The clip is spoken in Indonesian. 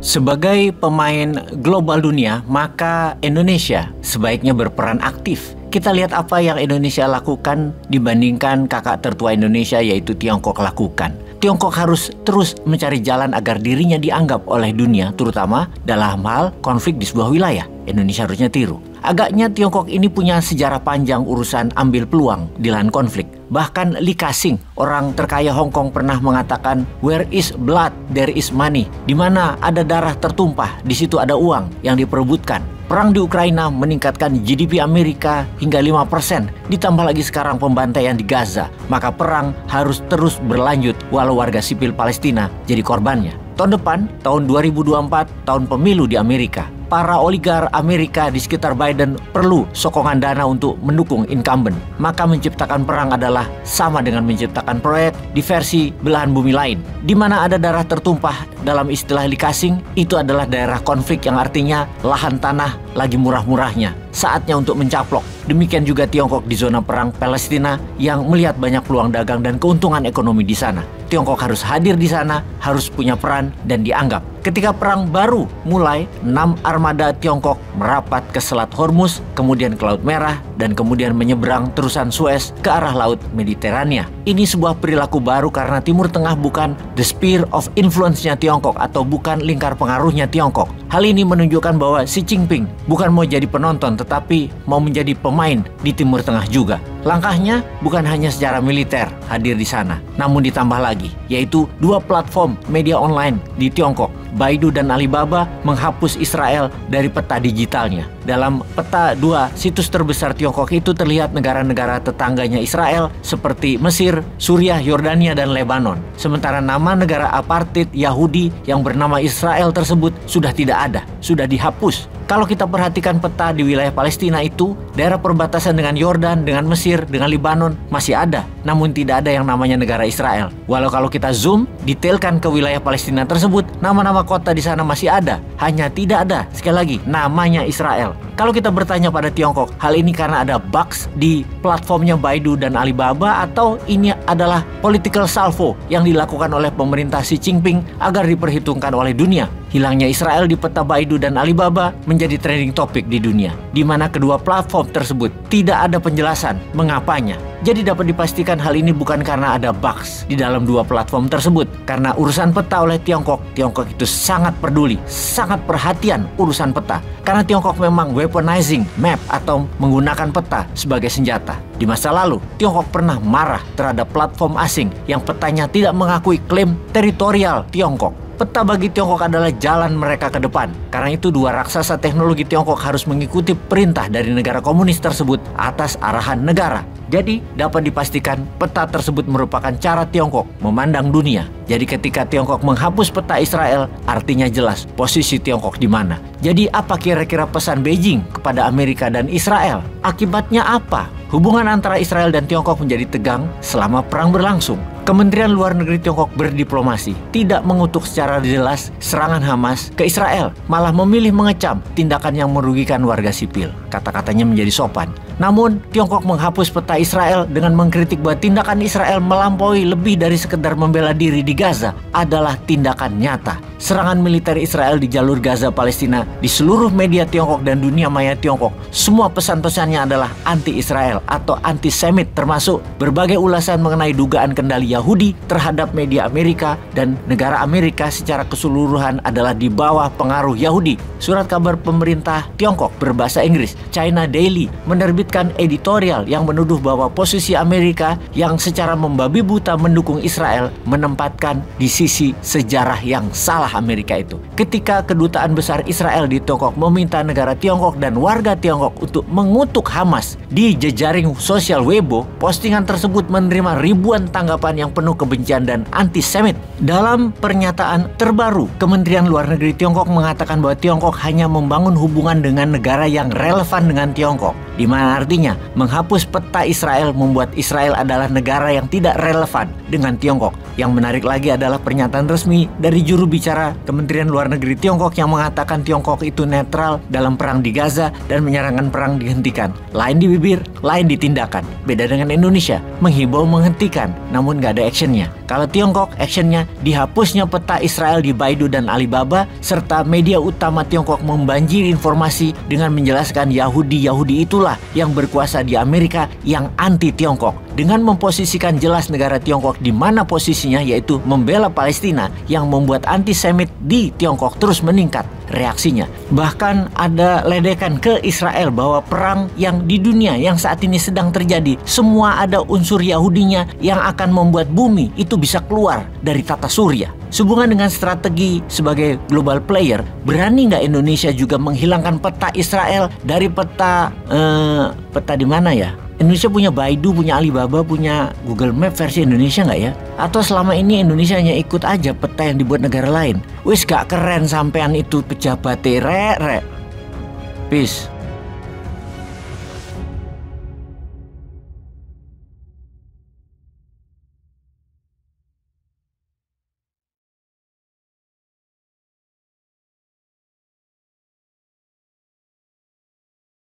Sebagai pemain global dunia, maka Indonesia sebaiknya berperan aktif. Kita lihat apa yang Indonesia lakukan dibandingkan kakak tertua Indonesia yaitu Tiongkok lakukan. Tiongkok harus terus mencari jalan agar dirinya dianggap oleh dunia, terutama dalam hal konflik di sebuah wilayah. Indonesia harusnya tiru. Agaknya Tiongkok ini punya sejarah panjang urusan ambil peluang di lahan konflik. Bahkan Li Ka-shing, orang terkaya Hong Kong, pernah mengatakan, "Where is blood, there is money." Di mana ada darah tertumpah, di situ ada uang yang diperebutkan. Perang di Ukraina meningkatkan GDP Amerika hingga 5%, ditambah lagi sekarang pembantaian di Gaza. Maka perang harus terus berlanjut walau warga sipil Palestina jadi korbannya. Tahun depan, tahun 2024, tahun pemilu di Amerika. Para oligar Amerika di sekitar Biden perlu sokongan dana untuk mendukung incumbent. Maka menciptakan perang adalah sama dengan menciptakan proyek di versi belahan bumi lain. Di mana ada darah tertumpah, dalam istilah Li Ka-shing, itu adalah daerah konflik yang artinya lahan tanah lagi murah-murahnya. Saatnya untuk mencaplok. Demikian juga Tiongkok di zona perang Palestina yang melihat banyak peluang dagang dan keuntungan ekonomi di sana. Tiongkok harus hadir di sana, harus punya peran dan dianggap. Ketika perang baru mulai, 6 armada Tiongkok merapat ke Selat Hormuz, kemudian ke Laut Merah, dan kemudian menyeberang terusan Suez ke arah Laut Mediterania. Ini sebuah perilaku baru karena Timur Tengah bukan the sphere of influence-nya Tiongkok atau bukan lingkar pengaruhnya Tiongkok. Hal ini menunjukkan bahwa Xi Jinping bukan mau jadi penonton tetapi mau menjadi pemain di Timur Tengah juga. Langkahnya bukan hanya secara militer hadir di sana, namun ditambah lagi, yaitu 2 platform media online di Tiongkok, Baidu dan Alibaba, menghapus Israel dari peta digitalnya. Dalam peta 2 situs terbesar Tiongkok itu terlihat negara-negara tetangganya Israel seperti Mesir, Suriah, Yordania, dan Lebanon. Sementara nama negara apartheid Yahudi yang bernama Israel tersebut sudah tidak ada, sudah dihapus. Kalau kita perhatikan peta di wilayah Palestina itu, daerah perbatasan dengan Yordan, dengan Mesir, dengan Lebanon masih ada, namun tidak ada yang namanya negara Israel. Walau kalau kita zoom, detailkan ke wilayah Palestina tersebut, nama-nama kota di sana masih ada, hanya tidak ada, sekali lagi, namanya Israel. Kalau kita bertanya pada Tiongkok, hal ini karena ada bugs di platformnya Baidu dan Alibaba atau ini adalah political salvo yang dilakukan oleh pemerintah Xi Jinping agar diperhitungkan oleh dunia? Hilangnya Israel di peta Baidu dan Alibaba menjadi trending topik di dunia, di mana kedua platform tersebut tidak ada penjelasan mengapanya. Jadi dapat dipastikan hal ini bukan karena ada bugs di dalam 2 platform tersebut. Karena urusan peta oleh Tiongkok itu sangat peduli, sangat perhatian urusan peta. Karena Tiongkok memang weaponizing map atau menggunakan peta sebagai senjata. Di masa lalu, Tiongkok pernah marah terhadap platform asing yang petanya tidak mengakui klaim teritorial Tiongkok. Peta bagi Tiongkok adalah jalan mereka ke depan. Karena itu 2 raksasa teknologi Tiongkok harus mengikuti perintah dari negara komunis tersebut atas arahan negara. Jadi dapat dipastikan peta tersebut merupakan cara Tiongkok memandang dunia. Jadi ketika Tiongkok menghapus peta Israel, artinya jelas posisi Tiongkok di mana. Jadi apa kira-kira pesan Beijing kepada Amerika dan Israel? Akibatnya apa? Hubungan antara Israel dan Tiongkok menjadi tegang selama perang berlangsung. Kementerian Luar Negeri Tiongkok berdiplomasi, tidak mengutuk secara jelas serangan Hamas ke Israel, malah memilih mengecam tindakan yang merugikan warga sipil. Kata-katanya menjadi sopan. Namun, Tiongkok menghapus peta Israel dengan mengkritik bahwa tindakan Israel melampaui lebih dari sekedar membela diri di Gaza adalah tindakan nyata. Serangan militer Israel di jalur Gaza Palestina di seluruh media Tiongkok dan dunia maya Tiongkok, semua pesan-pesannya adalah anti-Israel atau anti-Semit, termasuk berbagai ulasan mengenai dugaan kendali Yahudi terhadap media Amerika dan negara Amerika secara keseluruhan adalah di bawah pengaruh Yahudi. Surat kabar pemerintah Tiongkok berbahasa Inggris, China Daily, menerbitkan editorial yang menuduh bahwa posisi Amerika yang secara membabi buta mendukung Israel menempatkan di sisi sejarah yang salah Amerika itu. Ketika kedutaan besar Israel di Tiongkok meminta negara Tiongkok dan warga Tiongkok untuk mengutuk Hamas di jejaring sosial Weibo, postingan tersebut menerima ribuan tanggapan yang penuh kebencian dan antisemit. Dalam pernyataan terbaru, Kementerian Luar Negeri Tiongkok mengatakan bahwa Tiongkok hanya membangun hubungan dengan negara yang relevan dengan Tiongkok, di mana artinya menghapus peta Israel membuat Israel adalah negara yang tidak relevan dengan Tiongkok. Yang menarik lagi adalah pernyataan resmi dari juru bicara Kementerian Luar Negeri Tiongkok yang mengatakan Tiongkok itu netral dalam perang di Gaza dan menyarankan perang dihentikan. Lain di bibir, lain di tindakan. Beda dengan Indonesia, menghibau menghentikan, namun nggak ada actionnya. Kalau Tiongkok, actionnya dihapusnya peta Israel di Baidu dan Alibaba, serta media utama Tiongkok membanjiri informasi dengan menjelaskan Yahudi itulah yang berkuasa di Amerika yang anti Tiongkok. Dengan memposisikan jelas negara Tiongkok di mana posisinya, yaitu membela Palestina, yang membuat antisemit di Tiongkok terus meningkat reaksinya. Bahkan ada ledekan ke Israel bahwa perang yang di dunia yang saat ini sedang terjadi, semua ada unsur Yahudinya yang akan membuat bumi itu bisa keluar dari tata surya. Sehubungan dengan strategi sebagai global player, berani nggak Indonesia juga menghilangkan peta Israel dari peta di mana ya? Indonesia punya Baidu, punya Alibaba, punya Google Map versi Indonesia nggak ya? Atau selama ini Indonesia hanya ikut aja peta yang dibuat negara lain? Wis gak keren sampean itu pejabat rek. Peace.